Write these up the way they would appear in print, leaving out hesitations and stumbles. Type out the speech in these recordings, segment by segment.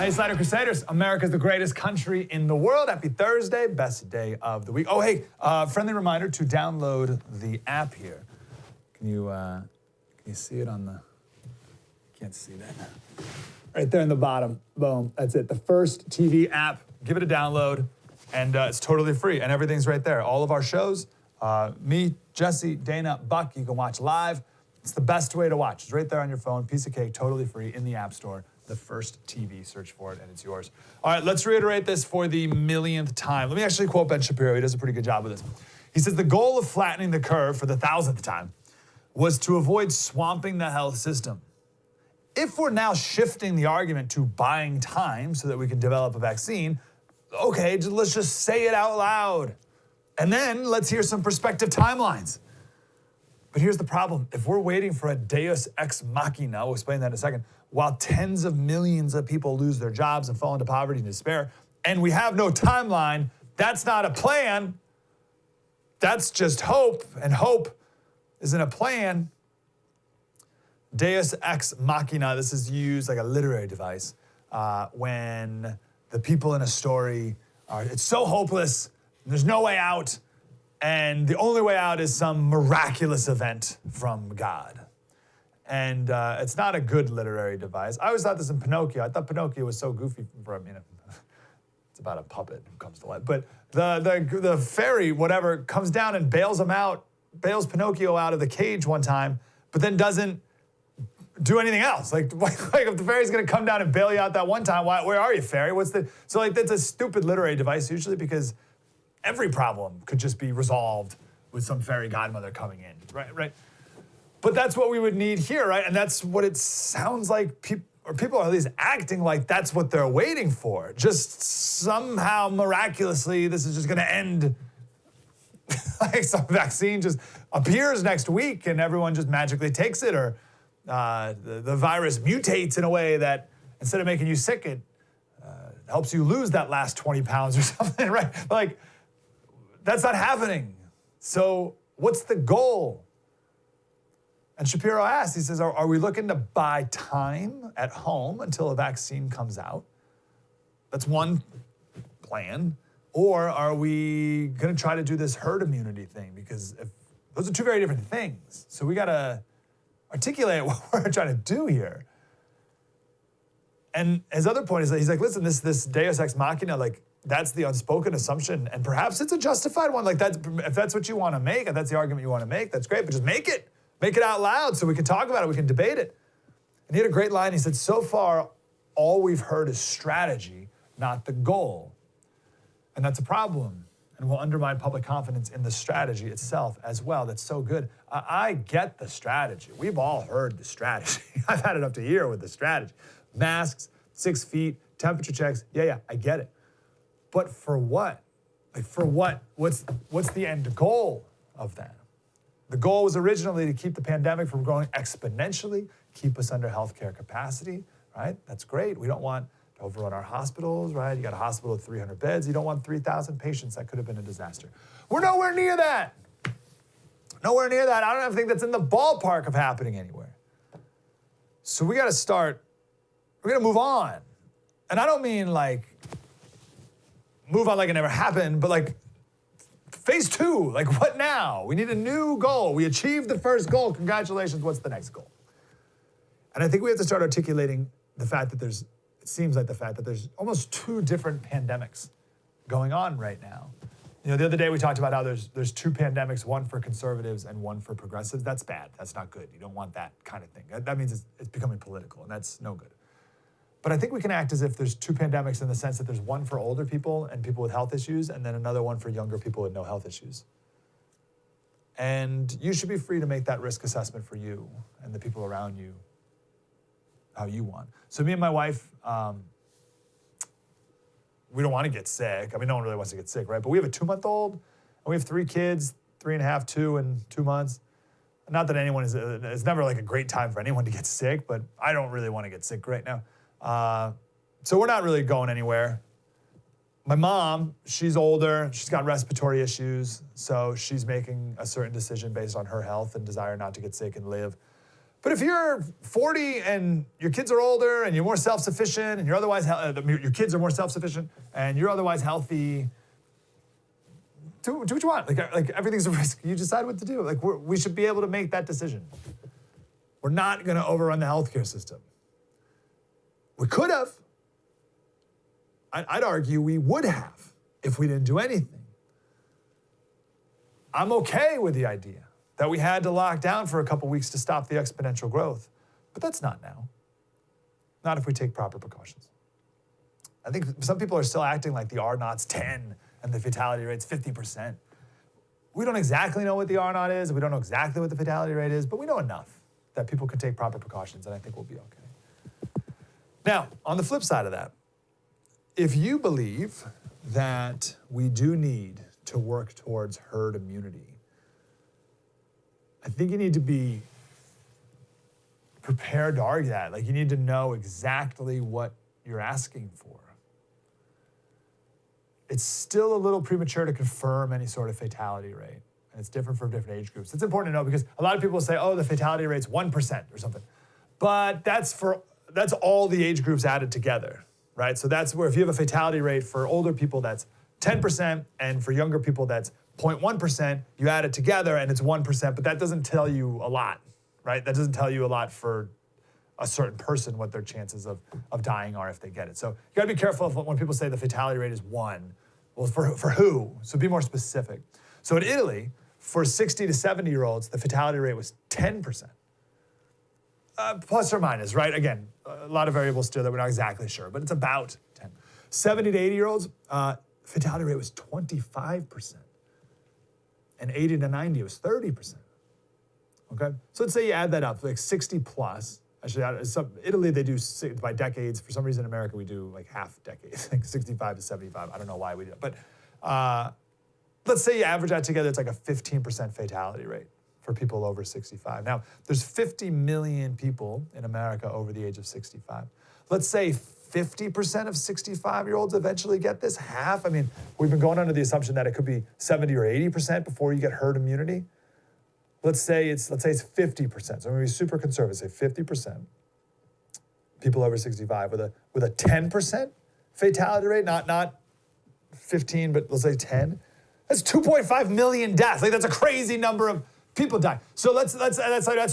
Hey, Slater Crusaders. America's the greatest country in the world. Happy Thursday, best day of the week. Oh, hey, friendly reminder to download the app here. Can you see it on the, can't see that. Right there in the bottom, boom, that's it. The First TV app, give it a download, and it's totally free, and everything's right there. All of our shows, me, Jesse, Dana, Buck, you can watch live. It's the best way to watch. It's right there on your phone, piece of cake, totally free in the App Store. The First TV, search for it, and it's yours. All right, let's reiterate this for the millionth time. Let me actually quote Ben Shapiro. He does a pretty good job with this. He says, the goal of flattening the curve for the 1,000th time was to avoid swamping the health system. If we're now shifting the argument to buying time so that we can develop a vaccine, okay, let's just say it out loud. And then let's hear some prospective timelines. But here's the problem. If we're waiting for a deus ex machina, we'll explain that in a second, while tens of millions of people lose their jobs and fall into poverty and despair, and we have no timeline, that's not a plan. That's just hope, and hope isn't a plan. Deus ex machina, this is used like a literary device when the people in a story are, it's so hopeless, there's no way out, and the only way out is some miraculous event from God. And it's not a good literary device. I always thought this in Pinocchio. I thought Pinocchio was so goofy for him, it's about a puppet who comes to life. But the fairy, whatever, comes down and bails Pinocchio out of the cage one time, but then doesn't do anything else. Like if the fairy's gonna come down and bail you out that one time, where are you, fairy? So like that's a stupid literary device usually because every problem could just be resolved with some fairy godmother coming in, right? But that's what we would need here, right? And that's what it sounds like people are at least acting like that's what they're waiting for. Just somehow miraculously, this is just gonna end. Like some vaccine just appears next week and everyone just magically takes it, or the virus mutates in a way that instead of making you sick, it helps you lose that last 20 pounds or something, right? Like, that's not happening. So what's the goal? And Shapiro asks, he says, are we looking to buy time at home until a vaccine comes out? That's one plan. Or are we gonna try to do this herd immunity thing? Because those are two very different things. So we gotta articulate what we're trying to do here. And his other point is that he's like, listen, this deus ex machina, like that's the unspoken assumption, and perhaps it's a justified one. Like if that's what you wanna make, if that's the argument you wanna make, that's great, but just make it. Make it out loud so we can talk about it, we can debate it. And he had a great line, he said, so far, all we've heard is strategy, not the goal. And that's a problem, and will undermine public confidence in the strategy itself as well. That's so good. I get the strategy. We've all heard the strategy. I've had it up to here with the strategy. Masks, 6 feet, temperature checks, yeah, I get it. But for what? Like for what? What's the end goal of that? The goal was originally to keep the pandemic from growing exponentially, keep us under healthcare capacity, right? That's great. We don't want to overrun our hospitals, right? You got a hospital with 300 beds. You don't want 3,000 patients. That could have been a disaster. We're nowhere near that. Nowhere near that. I don't think that's in the ballpark of happening anywhere. So we got to start, we're going to move on. And I don't mean like, move on like it never happened, but like, phase 2, like what now? We need a new goal. We achieved the first goal. Congratulations, what's the next goal? And I think we have to start articulating the fact that it seems like the fact that there's almost 2 different pandemics going on right now. The other day we talked about how there's 2 pandemics, one for conservatives and one for progressives. That's bad, that's not good. You don't want that kind of thing. That means it's becoming political, and that's no good. But I think we can act as if there's 2 pandemics in the sense that there's one for older people and people with health issues, and then another one for younger people with no health issues. And you should be free to make that risk assessment for you and the people around you how you want. So me and my wife, we don't want to get sick. I mean, no one really wants to get sick, right? But we have a 2-month-old, and we have 3 kids, 3.5, 2, and 2 months. Not that it's never like a great time for anyone to get sick, but I don't really want to get sick right now. So we're not really going anywhere. My mom, she's older, she's got respiratory issues, so she's making a certain decision based on her health and desire not to get sick and live. But if you're 40 and your kids are older and you're more self-sufficient and you're otherwise, your kids are more self-sufficient and you're otherwise healthy, do what you want. Like everything's a risk. You decide what to do. Like we should be able to make that decision. We're not going to overrun the healthcare system. We could have. I'd argue we would have if we didn't do anything. I'm okay with the idea that we had to lock down for a couple weeks to stop the exponential growth, but that's not now. Not if we take proper precautions. I think some people are still acting like the R-naught's 10 and the fatality rate's 50%. We don't exactly know what the R-naught is, we don't know exactly what the fatality rate is, but we know enough that people can take proper precautions, and I think we'll be okay. Now, on the flip side of that, if you believe that we do need to work towards herd immunity, I think you need to be prepared to argue that. Like, you need to know exactly what you're asking for. It's still a little premature to confirm any sort of fatality rate, and it's different for different age groups. It's important to know because a lot of people say, oh, the fatality rate's 1% or something. But that's all the age groups added together, right? So that's where if you have a fatality rate for older people, that's 10%, and for younger people, that's 0.1%, you add it together and it's 1%, but that doesn't tell you a lot, right? That doesn't tell you a lot for a certain person what their chances of dying are if they get it. So you gotta be careful when people say the fatality rate is 1. Well, for who? So be more specific. So in Italy, for 60 to 70-year-olds, the fatality rate was 10%. Plus or minus, right? Again, a lot of variables still that we're not exactly sure, but it's about 10. 70 to 80-year-olds, fatality rate was 25%. And 80 to 90, it was 30%. Okay? So let's say you add that up, like 60 plus. Actually, Italy, they do by decades. For some reason in America, we do like half decades, like 65 to 75. I don't know why we do it. But let's say you average that together, it's like a 15% fatality rate for people over 65. Now, there's 50 million people in America over the age of 65. Let's say 50% of 65-year-olds eventually get this, half. I mean, we've been going under the assumption that it could be 70 or 80% before you get herd immunity. Let's say it's 50%. So I'm gonna be super conservative, say 50% people over 65 with a 10% fatality rate, not 15, but let's say 10. That's 2.5 million deaths. Like, that's a crazy number of people dying. So that's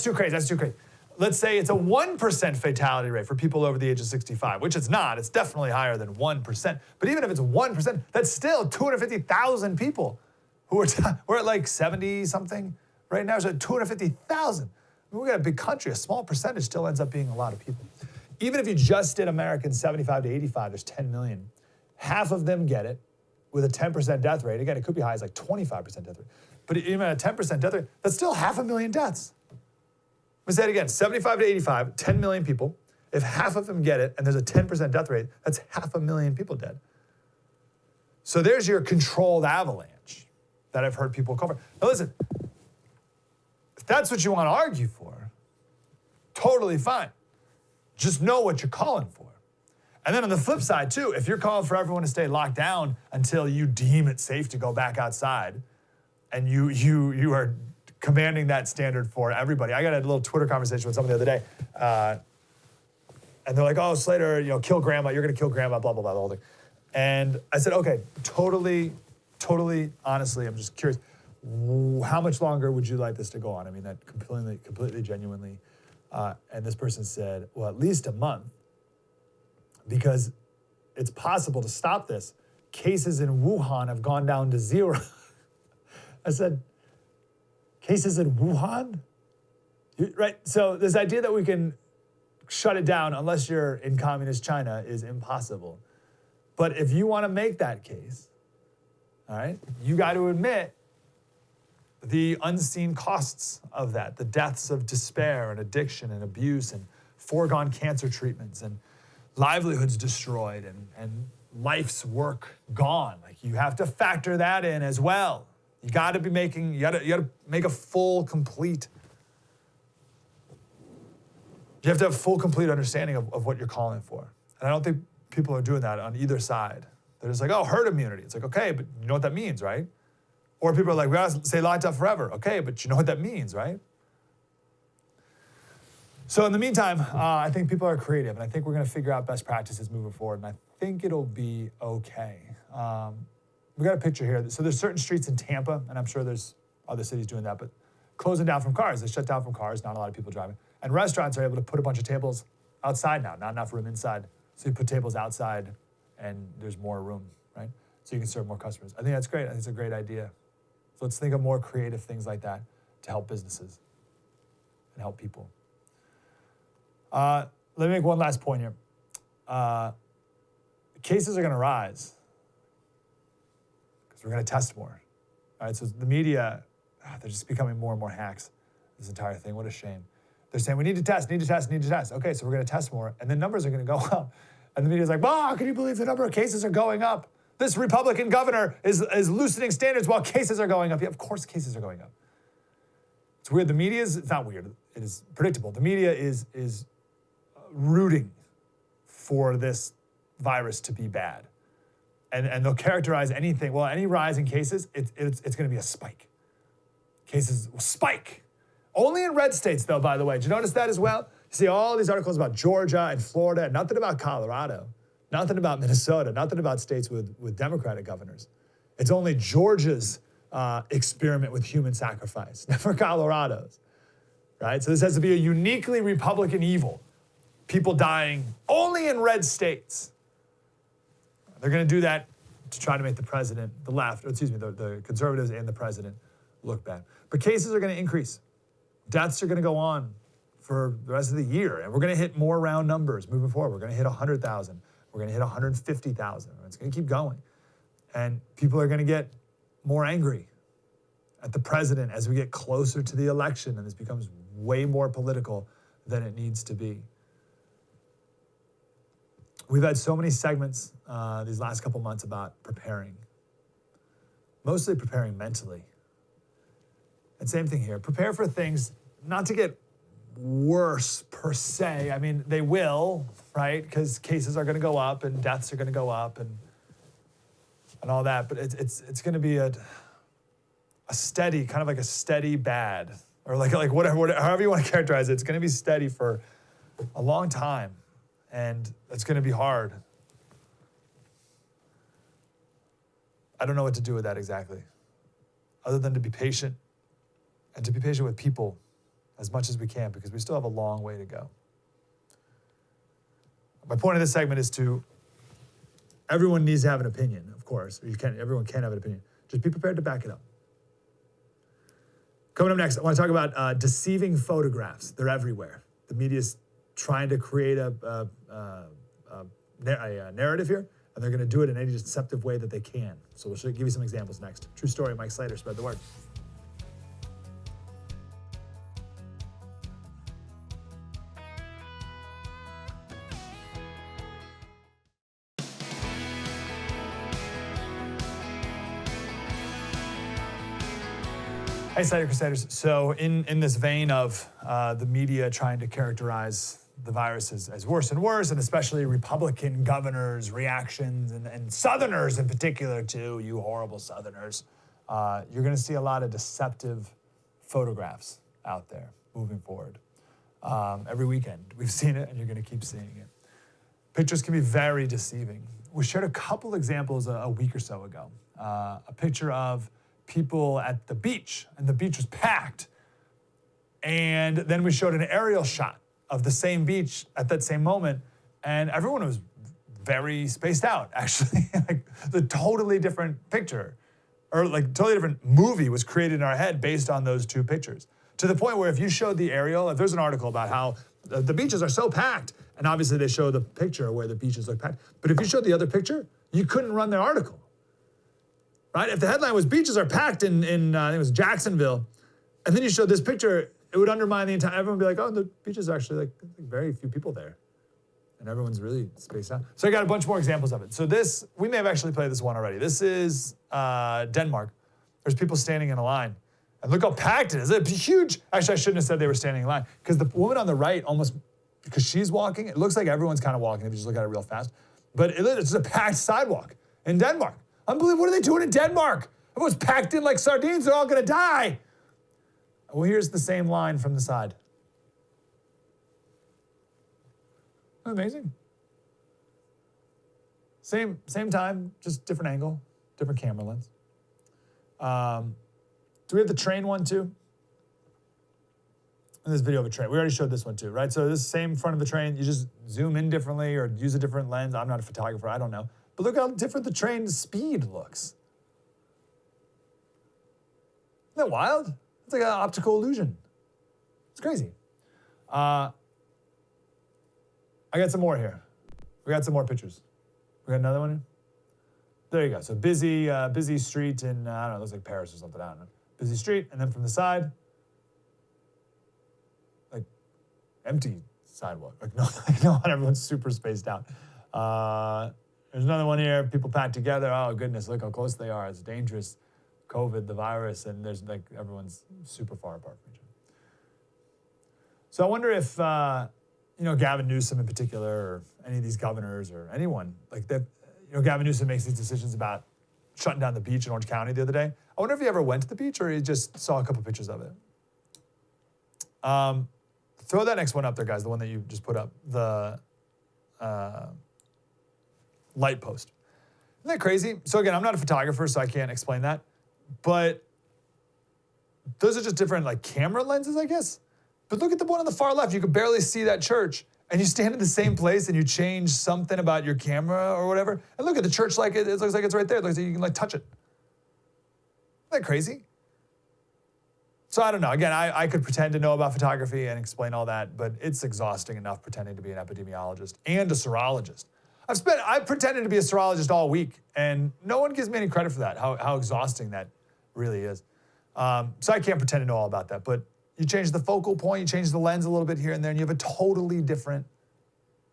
too crazy. That's too crazy. Let's say it's a 1% fatality rate for people over the age of 65, which it's not. It's definitely higher than 1%. But even if it's 1%, that's still 250,000 people who we're at like 70 something. Right now, it's at 250,000. I mean, we got a big country. A small percentage still ends up being a lot of people. Even if you just did Americans 75 to 85, there's 10 million. Half of them get it with a 10% death rate. Again, it could be high as like 25% death rate. But even at a 10% death rate, that's still 500,000 deaths. Let me say it again, 75 to 85, 10 million people. If half of them get it and there's a 10% death rate, that's 500,000 people dead. So there's your controlled avalanche that I've heard people cover. Now listen, if that's what you want to argue for, totally fine. Just know what you're calling for. And then on the flip side too, if you're calling for everyone to stay locked down until you deem it safe to go back outside, and you are commanding that standard for everybody. I got a little Twitter conversation with someone the other day, and they're like, "Oh, Slater, kill grandma. You're gonna kill grandma. Blah blah blah, the whole thing." And I said, "Okay, totally, honestly, I'm just curious. How much longer would you like this to go on?" I mean that completely genuinely. And this person said, "Well, at least a month, because it's possible to stop this. Cases in Wuhan have gone down to 0." I said, cases in Wuhan? Right, so this idea that we can shut it down unless you're in communist China is impossible. But if you want to make that case, all right, you got to admit the unseen costs of that, the deaths of despair and addiction and abuse and foregone cancer treatments and livelihoods destroyed and life's work gone. Like, you have to factor that in as well. You got to make a full, complete. You have to have full, complete understanding of what you're calling for. And I don't think people are doing that on either side. They're just like, oh, herd immunity. It's like, okay, but you know what that means, right? Or people are like, we gotta stay locked up forever. Okay, but you know what that means, right? So in the meantime, I think people are creative, and I think we're going to figure out best practices moving forward, and I think it'll be okay. We got a picture here. So there's certain streets in Tampa, and I'm sure there's other cities doing that, but closing down from cars. They shut down from cars, not a lot of people driving. And restaurants are able to put a bunch of tables outside now, not enough room inside. So you put tables outside, and there's more room, right? So you can serve more customers. I think that's great. I think it's a great idea. So let's think of more creative things like that to help businesses and help people. Let me make one last point here. Cases are going to rise because we're going to test more. All right, so the media, they're just becoming more and more hacks, this entire thing. What a shame. They're saying, we need to test, need to test, need to test. Okay, so we're going to test more, and then numbers are going to go up. And the media's like, how can you believe the number of cases are going up? This Republican governor is loosening standards while cases are going up. Yeah, of course cases are going up. It's weird. The media is, it's not weird, it is predictable. The media is rooting for this virus to be bad. And they'll characterize anything, well, any rise in cases, it's going to be a spike. Cases will spike. Only in red states, though, by the way. Did you notice that as well? You see all these articles about Georgia and Florida, and nothing about Colorado, nothing about Minnesota, nothing about states with Democratic governors. It's only Georgia's experiment with human sacrifice, never Colorado's, right? So this has to be a uniquely Republican evil. People dying only in red states. They're going to do that to try to make the president, the left, or excuse me, the conservatives and the president look bad. But cases are going to increase. Deaths are going to go on for the rest of the year, and we're going to hit more round numbers moving forward. We're going to hit 100,000. We're going to hit 150,000. It's going to keep going. And people are going to get more angry at the president as we get closer to the election, and this becomes way more political than it needs to be. We've had so many segments these last couple months about preparing, mostly preparing mentally. And same thing here, prepare for things not to get worse per se. I mean, they will, right? Because cases are going to go up and deaths are going to go up and all that. But it's going to be a steady, kind of like a steady bad, or like whatever, however you want to characterize it. It's going to be steady for a long time, and it's going to be hard. I don't know what to do with that exactly, other than to be patient and to be patient with people as much as we can, because we still have a long way to go. My point of this segment is everyone needs to have an opinion, of course. Everyone can have an opinion. Just be prepared to back it up. Coming up next, I want to talk about deceiving photographs. They're everywhere. The media's trying to create a narrative here, and they're going to do it in any deceptive way that they can. So we'll give you some examples next. True story, Mike Slater, spread the word. Hey, Slater Crusaders. So in this vein of the media trying to characterize the virus as worse and worse, and especially Republican governors' reactions, and Southerners in particular too, you horrible Southerners, you're going to see a lot of deceptive photographs out there moving forward. Every weekend we've seen it, and you're going to keep seeing it. Pictures can be very deceiving. We shared a couple examples a week or so ago. A picture of people at the beach, and the beach was packed. And then we showed an aerial shot of the same beach at that same moment, and everyone was very spaced out, actually. Like the totally different picture, or like totally different movie was created in our head based on those two pictures. To the point where if you showed the aerial, if there's an article about how the beaches are so packed, and obviously they show the picture where the beaches look packed, but if you showed the other picture, you couldn't run their article. Right? If the headline was beaches are packed in I think it was Jacksonville, and then you showed this picture, it would undermine the entire, everyone would be like, oh, the beaches are actually like very few people there. And everyone's really spaced out. So I got a bunch more examples of it. So this, we may have actually played this one already. This is Denmark. There's people standing in a line. And look how packed it is. It's huge. Actually, I shouldn't have said they were standing in line, because the woman on the right almost, because she's walking, it looks like everyone's kind of walking if you just look at it real fast. But it's a packed sidewalk in Denmark. Unbelievable. What are they doing in Denmark? Everyone's packed in like sardines. They're all going to die. Well, here's the same line from the side. Amazing. Same time, just different angle, different camera lens. Do we have the train one too? In this video of a train, we already showed this one too, right? So this same front of the train, you just zoom in differently or use a different lens. I'm not a photographer, I don't know. But look how different the train's speed looks. Isn't that wild? It's like an optical illusion. It's crazy. I got some more here. We got some more pictures. We got another one here? There you go. So busy street in, I don't know, it looks like Paris or something, I don't know. Busy street, and then from the side, like empty sidewalk. Like no, everyone's super spaced out. There's another one here, people packed together. Oh goodness, look how close they are. It's dangerous. COVID, the virus, and there's like everyone's super far apart from each other. So I wonder if, Gavin Newsom in particular, or any of these governors or anyone, like that, Gavin Newsom makes these decisions about shutting down the beach in Orange County the other day. I wonder if he ever went to the beach or he just saw a couple pictures of it. Throw that next one up there, guys, the one that you just put up, the light post. Isn't that crazy? So again, I'm not a photographer, so I can't explain that. But those are just different like camera lenses, I guess. But look at the one on the far left. You could barely see that church. And you stand in the same place and you change something about your camera or whatever. And look at the church, like it looks like it's right there. It looks like you can like touch it. Isn't that crazy? So I don't know. Again, I could pretend to know about photography and explain all that, but it's exhausting enough pretending to be an epidemiologist and a serologist. I've pretended to be a serologist all week, and no one gives me any credit for that, how exhausting that really is. So I can't pretend to know all about that, but you change the focal point, you change the lens a little bit here and there, and you have a totally different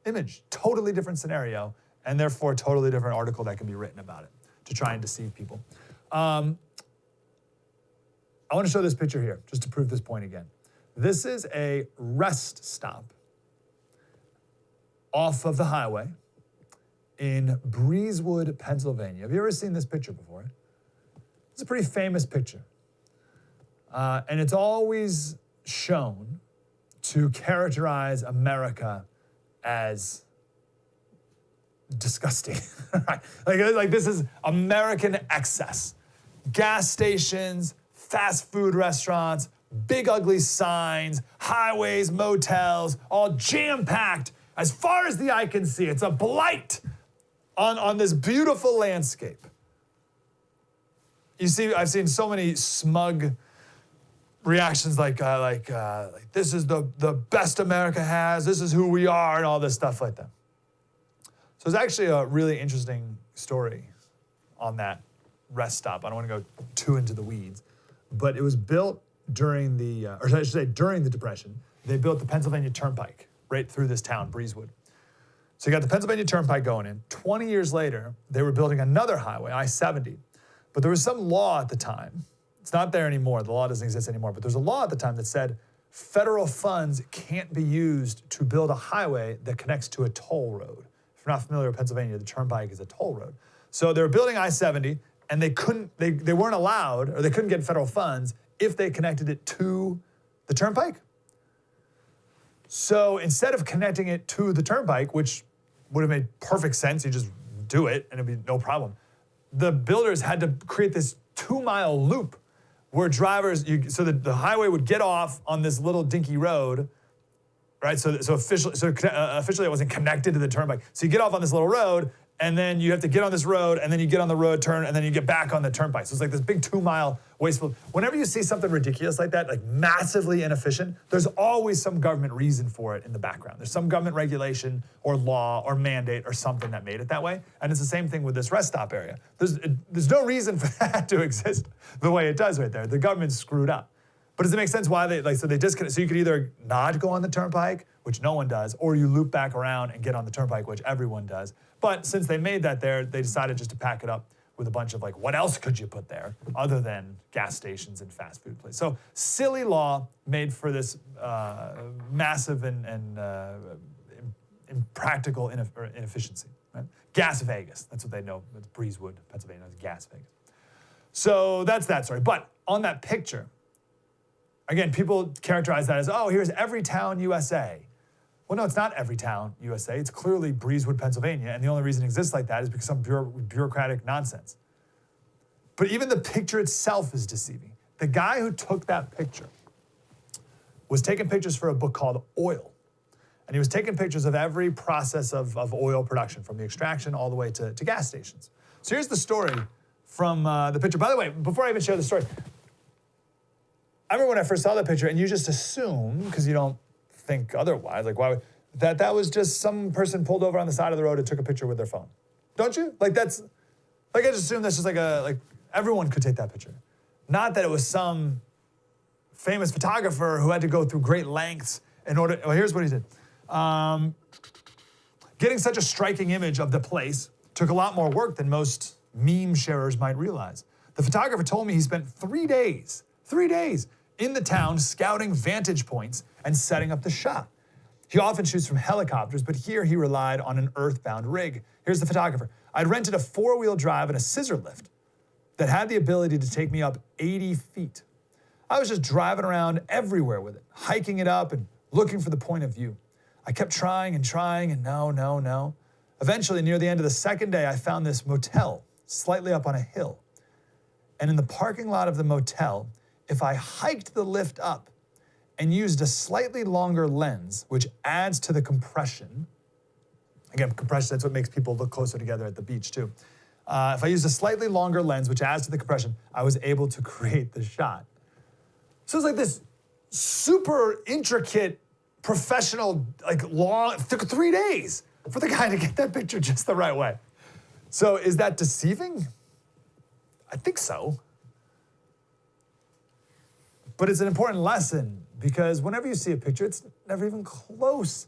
image, totally different scenario, and therefore a totally different article that can be written about it to try and deceive people. I want to show this picture here, just to prove this point again. This is a rest stop off of the highway in Breezewood, Pennsylvania. Have you ever seen this picture before? It's a pretty famous picture. And it's always shown to characterize America as disgusting. like this is American excess. Gas stations, fast food restaurants, big ugly signs, highways, motels, all jam-packed as far as the eye can see. It's a blight on this beautiful landscape. You see, I've seen so many smug reactions like this is the best America has, this is who we are, and all this stuff like that. So it's actually a really interesting story on that rest stop. I don't want to go too into the weeds, but it was built during during the Depression. They built the Pennsylvania Turnpike right through this town, Breezewood. So you got the Pennsylvania Turnpike going in. 20 years later, they were building another highway, I-70. But there was some law at the time. It's not there anymore. The law doesn't exist anymore. But there's a law at the time that said federal funds can't be used to build a highway that connects to a toll road. If you're not familiar with Pennsylvania, the Turnpike is a toll road. So they were building I-70, and they weren't allowed, or they couldn't get federal funds if they connected it to the Turnpike. So instead of connecting it to the Turnpike, which would have made perfect sense, you just do it and it'd be no problem, the builders had to create this 2-mile loop where so that the highway would get off on this little dinky road, right? So officially it wasn't connected to the Turnpike. So you get off on this little road, and then you have to get on this road, and then you get on the road, turn, and then you get back on the Turnpike. So it's like this big 2-mile wasteful. Whenever you see something ridiculous like that, like massively inefficient, there's always some government reason for it in the background. There's some government regulation or law or mandate or something that made it that way. And it's the same thing with this rest stop area. There's no reason for that to exist the way it does right there. The government's screwed up. But does it make sense why they disconnect? So you could either not go on the Turnpike, which no one does, or you loop back around and get on the Turnpike, which everyone does. But since they made that there, they decided just to pack it up with a bunch of what else could you put there other than gas stations and fast food places? So silly law made for this massive and impractical inefficiency. Right? Gas Vegas, that's what they know. It's Breezewood, Pennsylvania, it's Gas Vegas. So that's that story. But on that picture, again, people characterize that as, oh, here's every town USA. Well, no, it's not every town, USA. It's clearly Breezewood, Pennsylvania. And the only reason it exists like that is because some bureaucratic nonsense. But even the picture itself is deceiving. The guy who took that picture was taking pictures for a book called Oil. And he was taking pictures of every process of oil production, from the extraction all the way to gas stations. So here's the story from the picture. By the way, before I even share the story, I remember when I first saw that picture, and you just assume, because you don't think otherwise, like why would, that was just some person pulled over on the side of the road and took a picture with their phone. Don't you? Like I just assume that's just like everyone could take that picture. Not that it was some famous photographer who had to go through great lengths in order, well, here's what he did. Getting such a striking image of the place took a lot more work than most meme sharers might realize. The photographer told me he spent 3 days in the town scouting vantage points and setting up the shot. He often shoots from helicopters, but here he relied on an earthbound rig. Here's the photographer. I'd rented a 4-wheel drive and a scissor lift that had the ability to take me up 80 feet. I was just driving around everywhere with it, hiking it up and looking for the point of view. I kept trying and no. Eventually, near the end of the second day, I found this motel slightly up on a hill. And in the parking lot of the motel, if I hiked the lift up and used a slightly longer lens, which adds to the compression, again, compression, that's what makes people look closer together at the beach too. If I used a slightly longer lens, which adds to the compression, I was able to create the shot. So it's like this super intricate, professional, it took 3 days for the guy to get that picture just the right way. So is that deceiving? I think so. But it's an important lesson, because whenever you see a picture, it's never even close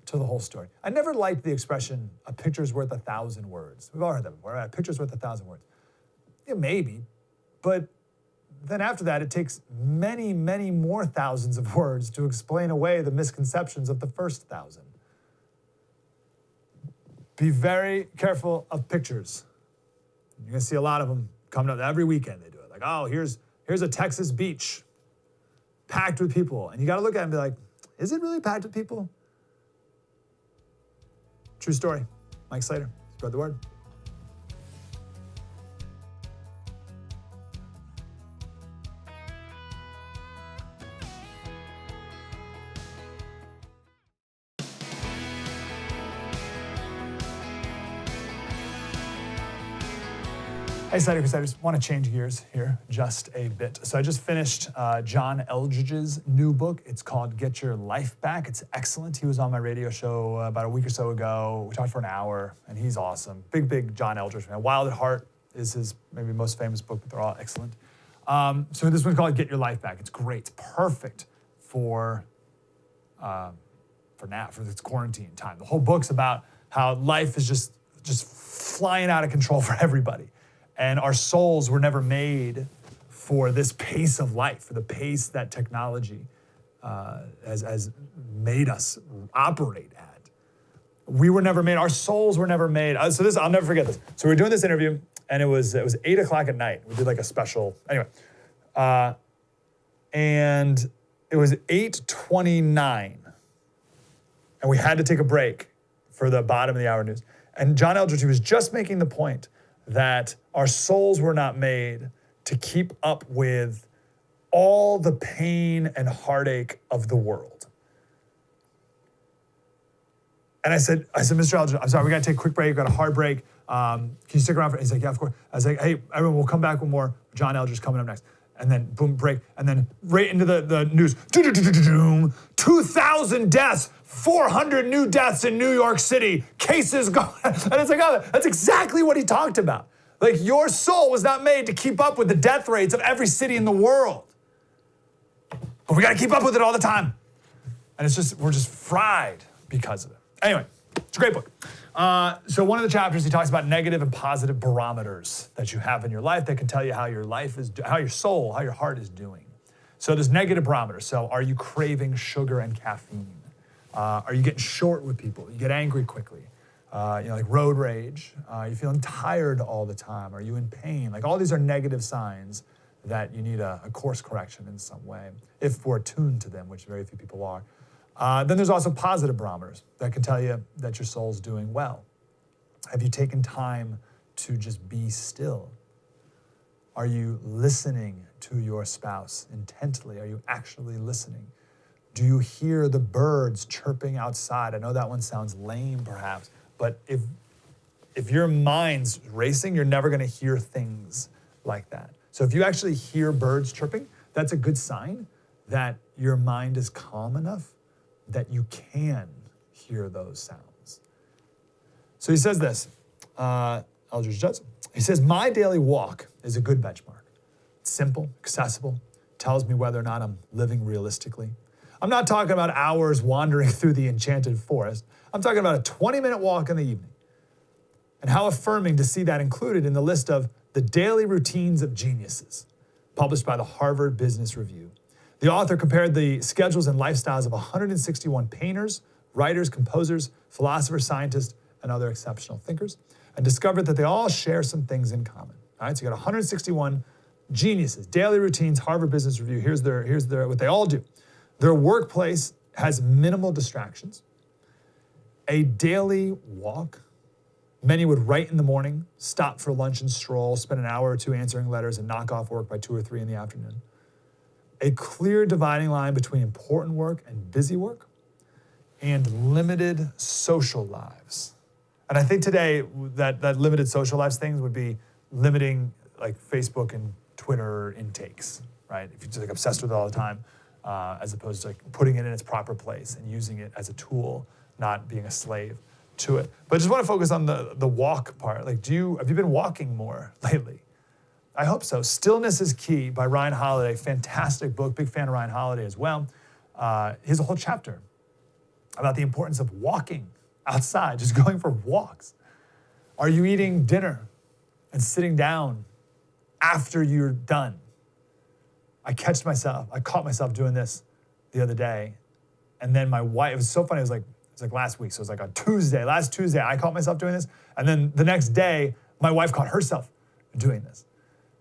to the whole story. I never liked the expression, a picture's worth 1,000 words. We've all heard that before, right? A picture's worth 1,000 words. Yeah, maybe, but then after that, it takes many, many more thousands of words to explain away the misconceptions of the first 1,000. Be very careful of pictures. You're gonna see a lot of them coming up every weekend. They do it. Like, oh, here's a Texas beach packed with people. And you gotta look at it and be like, is it really packed with people? True story. Mike Slater, spread the word. Hey, Slater Crusaders, want to change gears here just a bit. So I just finished John Eldredge's new book. It's called Get Your Life Back. It's excellent. He was on my radio show about a week or so ago. We talked for an hour, and he's awesome. Big John Eldredge fan. Wild at Heart is his maybe most famous book, but they're all excellent. So this one's called Get Your Life Back. It's great. It's perfect for now, for this quarantine time. The whole book's about how life is just flying out of control for everybody. And our souls were never made for this pace of life, for the pace that technology has made us operate at. We were never made, our souls were never made. So this, I'll never forget this. So we were doing this interview, and it was 8 o'clock at night. We did like a special, anyway. And it was 8:29, and we had to take a break for the bottom of the hour news. And John Eldredge was just making the point that our souls were not made to keep up with all the pain and heartache of the world. And I said, Mr. Eldredge, I'm sorry, we gotta take a quick break, we got a hard break. Can you stick around for, he's like, yeah, of course. I was like, hey, everyone, we'll come back with more. John Eldredge coming up next. And then boom, break. And then right into the news. 2,000 deaths, 400 new deaths in New York City. Cases going. And it's like, oh, that's exactly what he talked about. Like, your soul was not made to keep up with the death rates of every city in the world. But we got to keep up with it all the time. And we're just fried because of it. Anyway, it's a great book. So one of the chapters, he talks about negative and positive barometers that you have in your life that can tell you how your life is, how your soul, how your heart is doing. So there's negative barometers. So are you craving sugar and caffeine? Are you getting short with people? You get angry quickly. Like road rage. Are you feeling tired all the time? Are you in pain? Like all these are negative signs that you need a course correction in some way, if we're attuned to them, which very few people are. Then there's also positive barometers that can tell you that your soul's doing well. Have you taken time to just be still? Are you listening to your spouse intently? Are you actually listening? Do you hear the birds chirping outside? I know that one sounds lame perhaps, but if your mind's racing, you're never gonna hear things like that. So if you actually hear birds chirping, that's a good sign that your mind is calm enough that you can hear those sounds. So he says this, Eldridge does. He says, my daily walk is a good benchmark. It's simple, accessible, tells me whether or not I'm living realistically. I'm not talking about hours wandering through the enchanted forest. I'm talking about a 20-minute walk in the evening. And how affirming to see that included in the list of the daily routines of geniuses, published by the Harvard Business Review. The author compared the schedules and lifestyles of 161 painters, writers, composers, philosophers, scientists, and other exceptional thinkers, and discovered that they all share some things in common. All right, so you got 161 geniuses, daily routines, Harvard Business Review. Here's their what they all do. Their workplace has minimal distractions. A daily walk. Many would write in the morning, stop for lunch and stroll, spend an hour or two answering letters, and knock off work by 2 or 3 in the afternoon. A clear dividing line between important work and busy work, and limited social lives. And I think today that limited social lives things would be limiting like Facebook and Twitter intakes, right? If you're just like obsessed with it all the time, as opposed to like putting it in its proper place and using it as a tool, not being a slave to it. But I just want to focus on the walk part. Like, have you been walking more lately? I hope so. Stillness is Key by Ryan Holiday. Fantastic book. Big fan of Ryan Holiday as well. Here's a whole chapter about the importance of walking outside, just going for walks. Are you eating dinner and sitting down after you're done? I caught myself doing this the other day. And then my wife, it was so funny, it was like last week. So it was like on last Tuesday, I caught myself doing this. And then the next day, my wife caught herself doing this.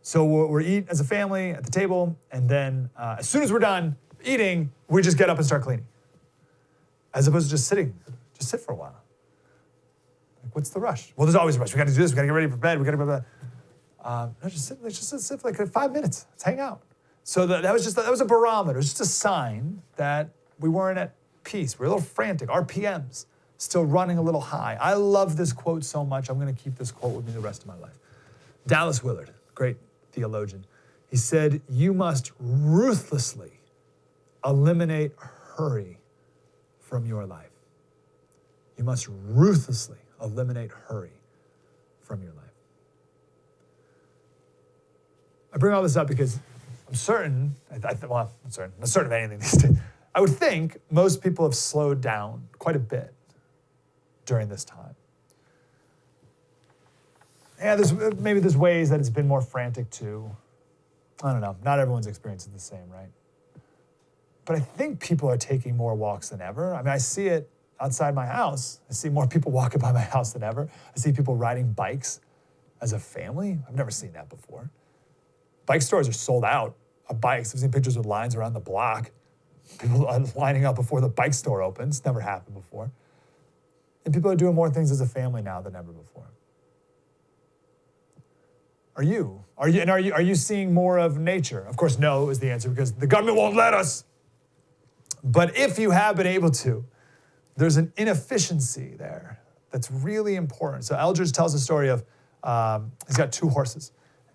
So we're eating as a family at the table. And then as soon as we're done eating, we just get up and start cleaning. As opposed to just sitting, just sit for a while. Like, what's the rush? Well, there's always a rush. We got to do this. We got to get ready for bed. We got to go to bed. No, just sit. Let's just sit for like 5 minutes. Let's hang out. So that was a barometer. It was just a sign that we weren't at peace. We're a little frantic. RPMs still running a little high. I love this quote so much. I'm going to keep this quote with me the rest of my life. Dallas Willard, great theologian. He said, "You must ruthlessly eliminate hurry from your life." You must ruthlessly eliminate hurry from your life. I bring all this up because I'm certain, I'm certain of anything these days. I would think most people have slowed down quite a bit during this time. Yeah, there's ways that it's been more frantic too. I don't know. Not everyone's experience is the same, right? But I think people are taking more walks than ever. I mean, I see it outside my house. I see more people walking by my house than ever. I see people riding bikes as a family. I've never seen that before. Bike stores are sold out of bikes. I've seen pictures with lines around the block. People are lining up before the bike store opens. Never happened before. And people are doing more things as a family now than ever before. Are you seeing more of nature? Of course, no is the answer because the government won't let us. But if you have been able to, there's an inefficiency there that's really important. So Eldridge tells the story of, he's got 2 horses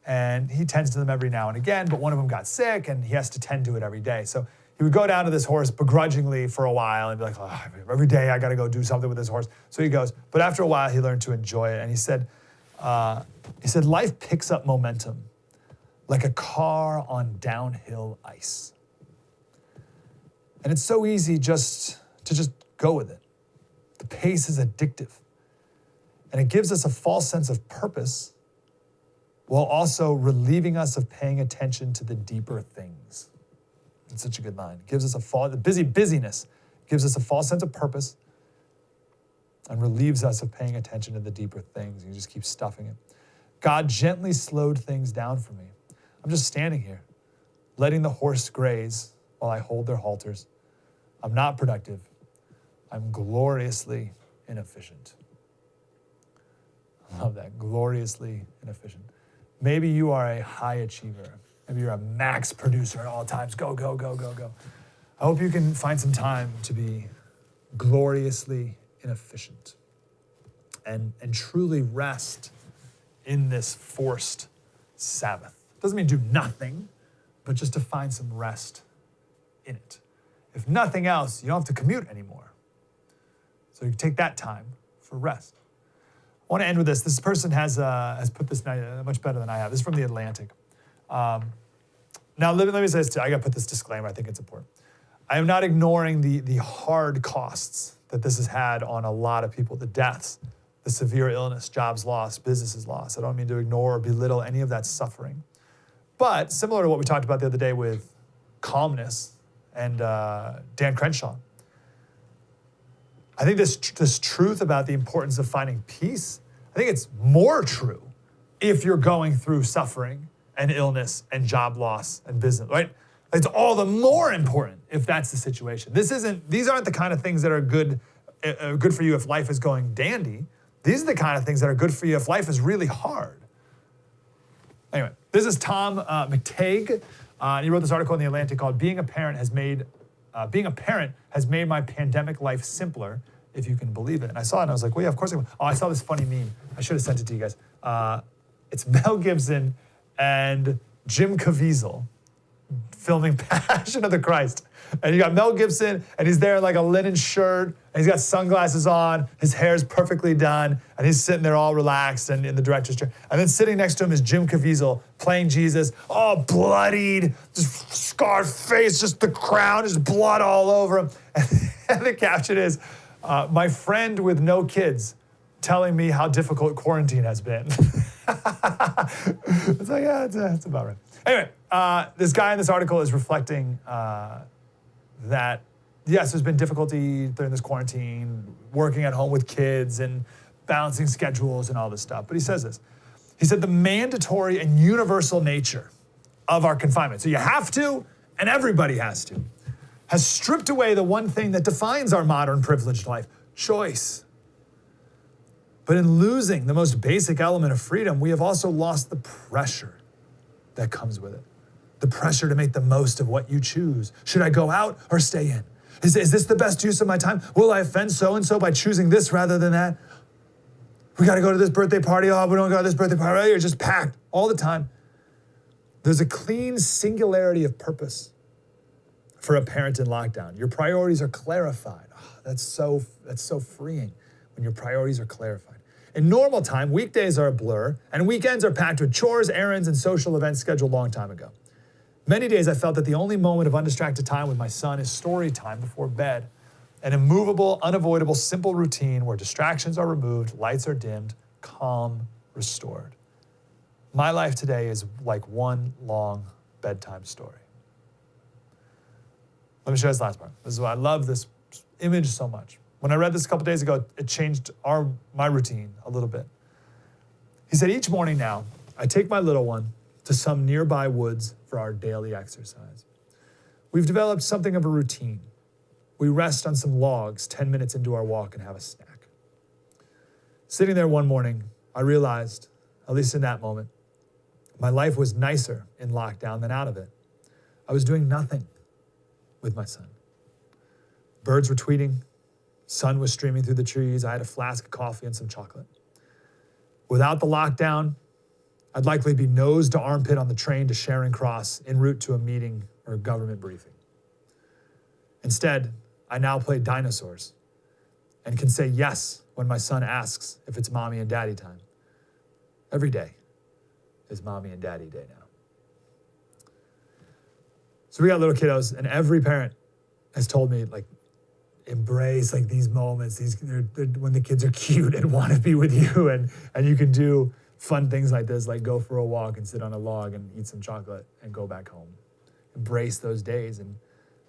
and he tends to them every now and again, but one of them got sick and he has to tend to it every day. So he would go down to this horse begrudgingly for a while and be like, oh, every day I got to go do something with this horse. So he goes, but after a while he learned to enjoy it. And he said, life picks up momentum like a car on downhill ice. And it's so easy to go with it. The pace is addictive. And it gives us a false sense of purpose while also relieving us of paying attention to the deeper things. It's such a good line. It gives us busyness gives us a false sense of purpose and relieves us of paying attention to the deeper things. You just keep stuffing it. God gently slowed things down for me. I'm just standing here, letting the horse graze while I hold their halters. I'm not productive. I'm gloriously inefficient. I love that, gloriously inefficient. Maybe you are a high achiever. Maybe you're a max producer at all times. Go, go, go, go, go. I hope you can find some time to be gloriously inefficient and truly rest in this forced Sabbath. Doesn't mean do nothing, but just to find some rest in it. If nothing else, you don't have to commute anymore. So you take that time for rest. I want to end with this. This person has put this much better than I have. This is from The Atlantic. Now, let me say this too. I got to put this disclaimer. I think it's important. I am not ignoring the hard costs that this has had on a lot of people, the deaths, the severe illness, jobs lost, businesses lost. I don't mean to ignore or belittle any of that suffering. But similar to what we talked about the other day with calmness and Dan Crenshaw, I think this truth about the importance of finding peace, I think it's more true if you're going through suffering and illness and job loss and business, right? It's all the more important if that's the situation. These aren't the kind of things that are good for you if life is going dandy. These are the kind of things that are good for you if life is really hard. Anyway, this is Tom McTague. And he wrote this article in The Atlantic called Being a Parent Has Made My Pandemic Life Simpler, if you can believe it. And I saw it and I was like, well, yeah, of course I can. Oh, I saw this funny meme. I should have sent it to you guys. It's Mel Gibson and Jim Caviezel filming Passion of the Christ. And you got Mel Gibson, and he's there in like a linen shirt, and he's got sunglasses on, his hair's perfectly done, and he's sitting there all relaxed and in the director's chair. And then sitting next to him is Jim Caviezel playing Jesus, all bloodied, just scarred face, just the crown, just blood all over him. And the caption is, my friend with no kids telling me how difficult quarantine has been. It's like, yeah, it's about right. Anyway, this guy in this article is reflecting that, yes, there's been difficulty during this quarantine, working at home with kids and balancing schedules and all this stuff. But he says this. He said the mandatory and universal nature of our confinement, so you have to and everybody has to, has stripped away the one thing that defines our modern privileged life, choice. But in losing the most basic element of freedom, we have also lost the pressure that comes with it. The pressure to make the most of what you choose. Should I go out or stay in? Is this the best use of my time? Will I offend so-and-so by choosing this rather than that? We got to go to this birthday party. Oh, we don't go to this birthday party. You're just packed all the time. There's a clean singularity of purpose for a parent in lockdown. Your priorities are clarified. Oh, that's so freeing when your priorities are clarified. In normal time, weekdays are a blur, and weekends are packed with chores, errands, and social events scheduled a long time ago. Many days I felt that the only moment of undistracted time with my son is story time before bed, an immovable, unavoidable, simple routine where distractions are removed, lights are dimmed, calm restored. My life today is like one long bedtime story. Let me show you this last part. This is why I love this image so much. When I read this a couple days ago, it changed my routine a little bit. He said, each morning now, I take my little one to some nearby woods for our daily exercise. We've developed something of a routine. We rest on some logs 10 minutes into our walk and have a snack. Sitting there one morning, I realized, at least in that moment, my life was nicer in lockdown than out of it. I was doing nothing with my son. Birds were tweeting. Sun was streaming through the trees. I had a flask of coffee and some chocolate. Without the lockdown, I'd likely be nose to armpit on the train to Charing Cross en route to a meeting or a government briefing. Instead, I now play dinosaurs and can say yes when my son asks if it's mommy and daddy time. Every day is mommy and daddy day now. So we got little kiddos, and every parent has told me, like, embrace like these moments, they're when the kids are cute and want to be with you, and you can do fun things like this, like go for a walk and sit on a log and eat some chocolate and go back home. Embrace those days. And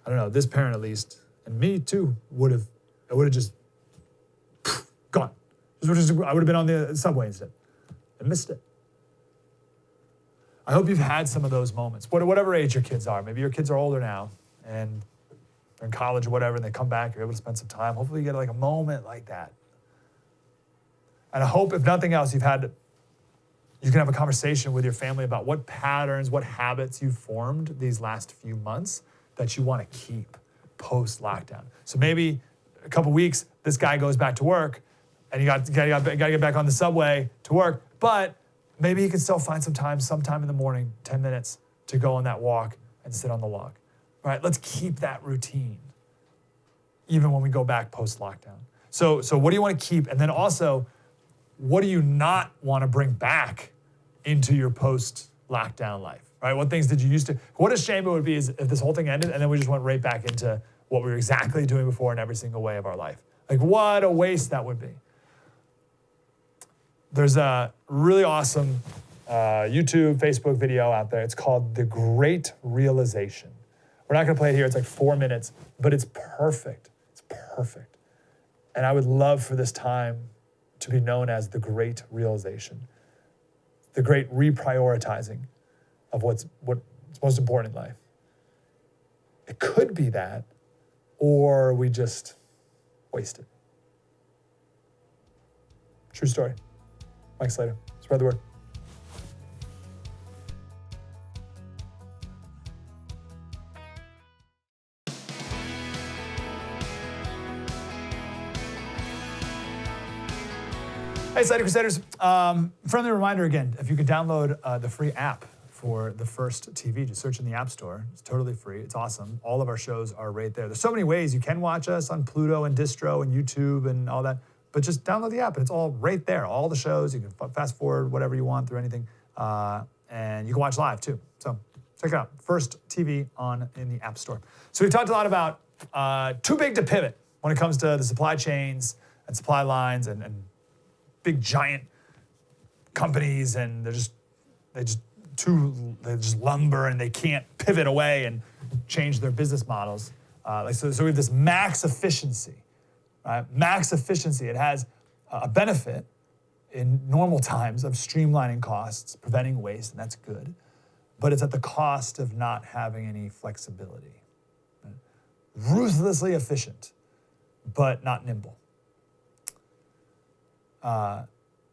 I don't know, this parent at least, and me too, I would have just gone. I would have been on the subway instead. I missed it. I hope you've had some of those moments, whatever age your kids are. Maybe your kids are older now, and they're in college or whatever, and they come back, you're able to spend some time. Hopefully you get like a moment like that. And I hope, if nothing else, you can have a conversation with your family about what patterns, what habits you've formed these last few months that you want to keep post-lockdown. So maybe a couple weeks, this guy goes back to work, and you got to get back on the subway to work, but maybe you can still find sometime in the morning, 10 minutes, to go on that walk and sit on the log. All right, let's keep that routine, even when we go back post-lockdown. So what do you want to keep? And then also, what do you not want to bring back into your post-lockdown life, right? What things did you used to? What a shame it would be is if this whole thing ended and then we just went right back into what we were exactly doing before in every single way of our life. Like, what a waste that would be. There's a really awesome YouTube, Facebook video out there. It's called The Great Realization. We're not going to play it here. It's like 4 minutes, but it's perfect. It's perfect. And I would love for this time to be known as the Great Realization, the great reprioritizing of what's most important in life. It could be that, or we just waste it. True story. Mike Slater. Spread the word. Hey, Slater Crusaders. Friendly reminder again, if you could download the free app for The First TV, just search in the App Store. It's totally free. It's awesome. All of our shows are right there. There's so many ways you can watch us on Pluto and Distro and YouTube and all that, but just download the app and it's all right there. All the shows, you can fast forward whatever you want through anything, and you can watch live too. So check it out. First TV in the App Store. So we've talked a lot about too big to pivot when it comes to the supply chains and supply lines and big giant companies, and they just lumber and they can't pivot away and change their business models. So we have this max efficiency, right? Max efficiency. It has a benefit in normal times of streamlining costs, preventing waste, and that's good. But it's at the cost of not having any flexibility. Right? Ruthlessly efficient, but not nimble.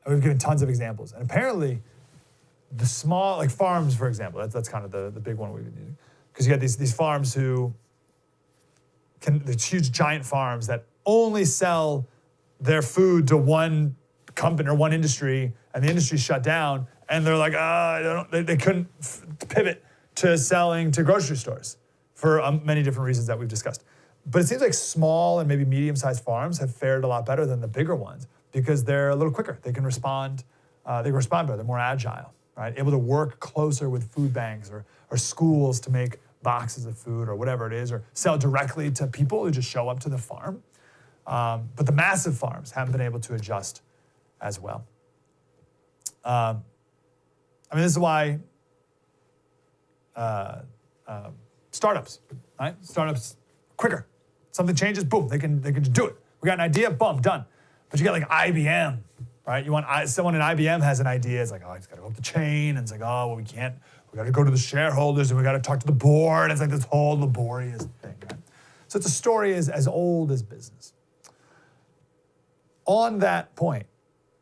We've given tons of examples. And apparently, the small, like farms, for example, that's kind of the big one we've been using. Because you got these farms these huge giant farms that only sell their food to one company or one industry, and the industry shut down, and they're like, they couldn't pivot to selling to grocery stores for many different reasons that we've discussed. But it seems like small and maybe medium-sized farms have fared a lot better than the bigger ones because they're a little quicker. They can respond better. They're more agile, right? Able to work closer with food banks or schools to make boxes of food or whatever it is, or sell directly to people who just show up to the farm. But the massive farms haven't been able to adjust as well. This is why startups, right? Startups quicker. Something changes, boom, they can just do it. We got an idea, boom, done. But you got like IBM, right? Someone in IBM has an idea. It's like, it's got to go up the chain. And it's like, we can't. We got to go to the shareholders and we got to talk to the board. It's like this whole laborious thing, right? So it's a story as old as business. On that point,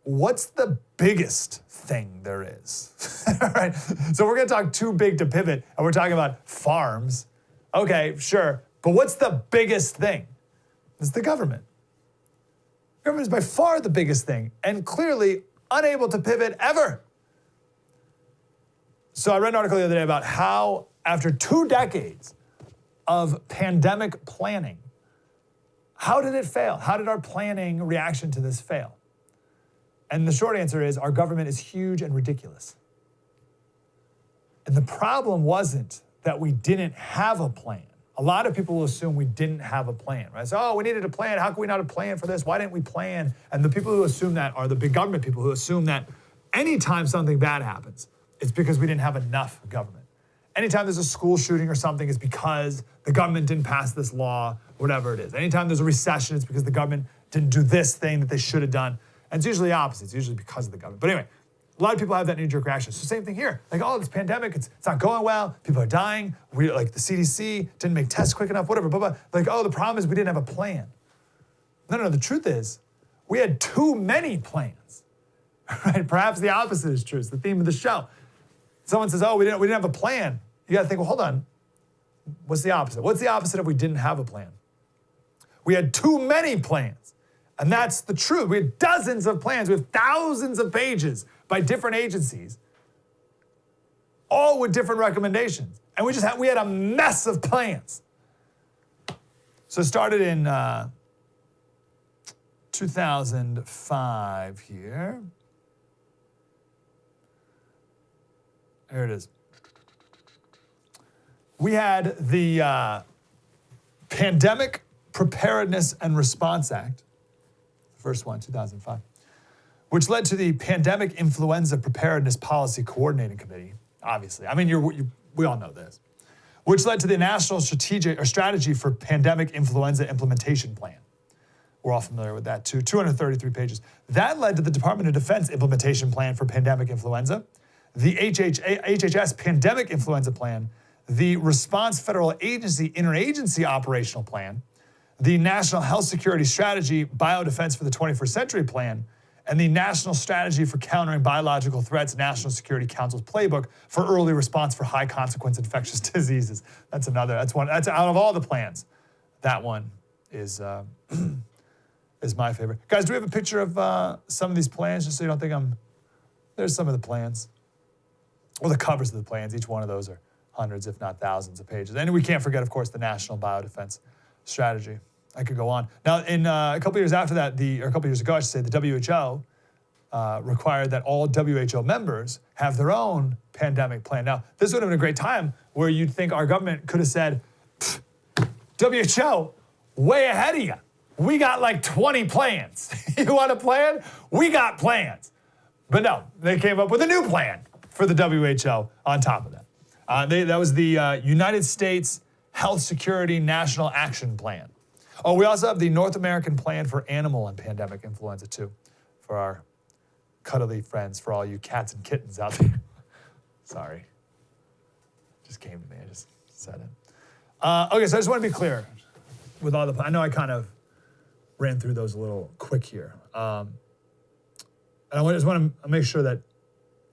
what's the biggest thing there is? Right? So we're going to talk too big to pivot, and we're talking about farms. Okay, sure. But what's the biggest thing? It's the government. Government is by far the biggest thing, and clearly unable to pivot ever. So I read an article the other day about how, after 2 decades of pandemic planning, how did it fail? How did our planning reaction to this fail? And the short answer is our government is huge and ridiculous. And the problem wasn't that we didn't have a plan. A lot of people will assume we didn't have a plan, right? So, we needed a plan. How can we not have a plan for this? Why didn't we plan? And the people who assume that are the big government people who assume that anytime something bad happens, it's because we didn't have enough government. Anytime there's a school shooting or something, it's because the government didn't pass this law, whatever it is. Anytime there's a recession, it's because the government didn't do this thing that they should have done. And it's usually the opposite. It's usually because of the government. But anyway, a lot of people have that knee-jerk reaction. So same thing here. Like, oh, this pandemic, it's not going well. People are dying. We like the CDC didn't make tests quick enough, whatever, blah, blah. Like, oh, the problem is we didn't have a plan. No. The truth is we had too many plans, right? Perhaps the opposite is true. It's the theme of the show. Someone says, oh, we didn't have a plan. You got to think, well, hold on. What's the opposite? What's the opposite if we didn't have a plan? We had too many plans. And that's the truth. We had dozens of plans. We have thousands of pages by different agencies, all with different recommendations. And we had a mess of plans. So it started in 2005 here. Here it is. We had the Pandemic Preparedness and Response Act, the first one, 2005, which led to the Pandemic Influenza Preparedness Policy Coordinating Committee, obviously. I mean, we all know this. Which led to the National Strategy for Pandemic Influenza Implementation Plan. We're all familiar with that too, 233 pages. That led to the Department of Defense Implementation Plan for Pandemic Influenza, the HHS Pandemic Influenza Plan, the Response Federal Agency Interagency Operational Plan, the National Health Security Strategy Biodefense for the 21st Century Plan, and the National Strategy for Countering Biological Threats National Security Council's Playbook for Early Response for High Consequence Infectious Diseases. That's out of all the plans. That one is my favorite. Guys, do we have a picture of some of these plans, just so you don't think there's some of the plans. Well, the covers of the plans, each one of those are hundreds, if not thousands of pages. And we can't forget, of course, the National Biodefense Strategy. I could go on. Now, in a couple years after that, or a couple years ago, I should say, the WHO required that all WHO members have their own pandemic plan. Now, this would have been a great time where you'd think our government could have said, WHO, way ahead of you. We got like 20 plans. You want a plan? We got plans. But no, they came up with a new plan for the WHO on top of that. That was the United States Health Security National Action Plan. Oh, we also have the North American Plan for Animal and Pandemic Influenza, too, for our cuddly friends, for all you cats and kittens out there. Sorry. Just came to me. I just said it. Okay, so I just want to be clear with all I know I kind of ran through those a little quick here. And I just want to make sure that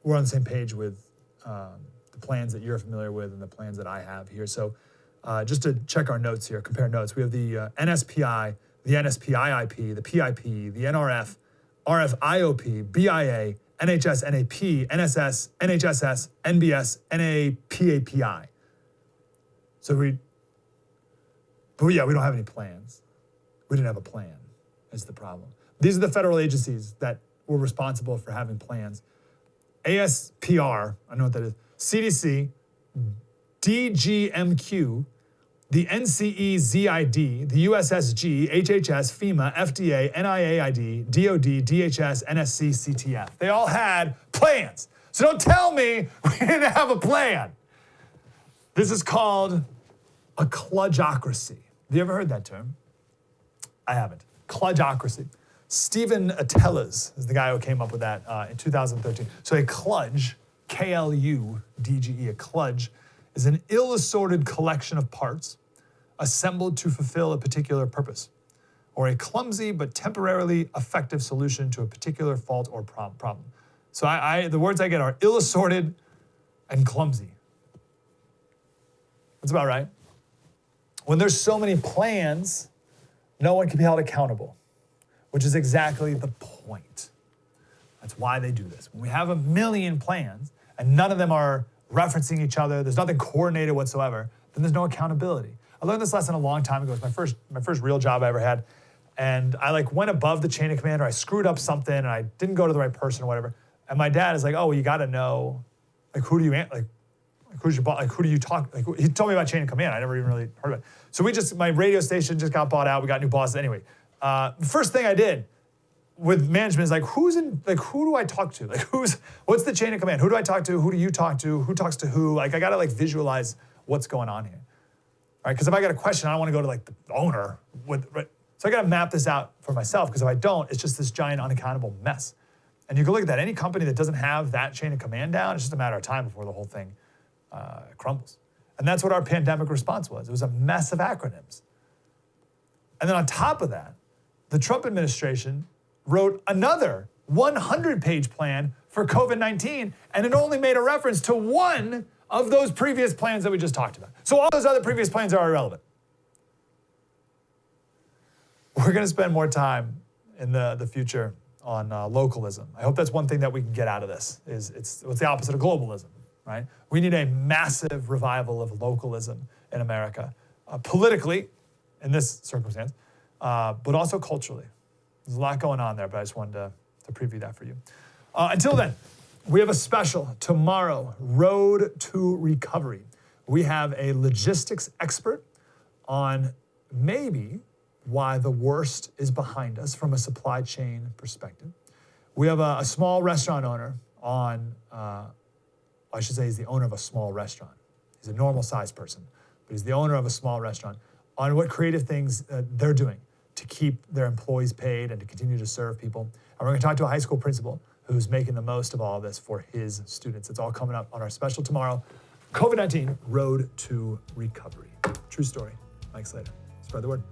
we're on the same page with the plans that you're familiar with and the plans that I have here. So just to check our notes here, compare notes, we have the NSPI, the NSPIIP, the PIP, the NRF, RFIOP, BIA, NHS, NAP, NSS, NHSS, NBS, NAPAPI. So we don't have any plans. We didn't have a plan, is the problem. These are the federal agencies that were responsible for having plans. ASPR, I know what that is, CDC, DGMQ, the NCEZID, the USSG, HHS, FEMA, FDA, NIAID, DOD, DHS, NSC, CTF. They all had plans. So don't tell me we didn't have a plan. This is called a kludgeocracy. Have you ever heard that term? I haven't. Kludgeocracy. Stephen Atellas is the guy who came up with that in 2013. So a kludge, K-L-U-D-G-E, a kludge, is an ill-assorted collection of parts assembled to fulfill a particular purpose, or a clumsy but temporarily effective solution to a particular fault or problem. So the words I get are ill-assorted and clumsy. That's about right. When there's so many plans, no one can be held accountable, which is exactly the point. That's why they do this. When we have a million plans and none of them are referencing each other, there's nothing coordinated whatsoever, then there's no accountability. I learned this lesson a long time ago. It was my first real job I ever had. And I went above the chain of command, or I screwed up something and I didn't go to the right person or whatever. And my dad is like, oh, well, you gotta know, who do you, who's your boss? Who do you talk? He told me about chain of command. I never even really heard of it. So my radio station just got bought out. We got new bosses. Anyway, the first thing I did with management is who do I talk to? What's the chain of command? Who do I talk to? Who do you talk to? Who talks to who? I gotta visualize what's going on here. Right? Because if I got a question, I don't want to go to the owner. So I got to map this out for myself, because if I don't, it's just this giant unaccountable mess. And you can look at that. Any company that doesn't have that chain of command down, it's just a matter of time before the whole thing crumbles. And that's what our pandemic response was. It was a mess of acronyms. And then on top of that, the Trump administration wrote another 100-page plan for COVID-19, and it only made a reference to one of those previous plans that we just talked about. So all those other previous plans are irrelevant. We're going to spend more time in the future on localism. I hope that's one thing that we can get out of this. It's the opposite of globalism, right? We need a massive revival of localism in America, politically, in this circumstance, but also culturally. There's a lot going on there, but I just wanted to preview that for you. Until then, we have a special tomorrow, Road to Recovery. We have a logistics expert on maybe why the worst is behind us from a supply chain perspective. We have a small restaurant owner on, I should say he's the owner of a small restaurant. He's a normal sized person, but he's the owner of a small restaurant on what creative things they're doing to keep their employees paid and to continue to serve people. And we're going to talk to a high school principal who's making the most of all of this for his students. It's all coming up on our special tomorrow, COVID-19 Road to Recovery. True story. Mike Slater. Spread the word.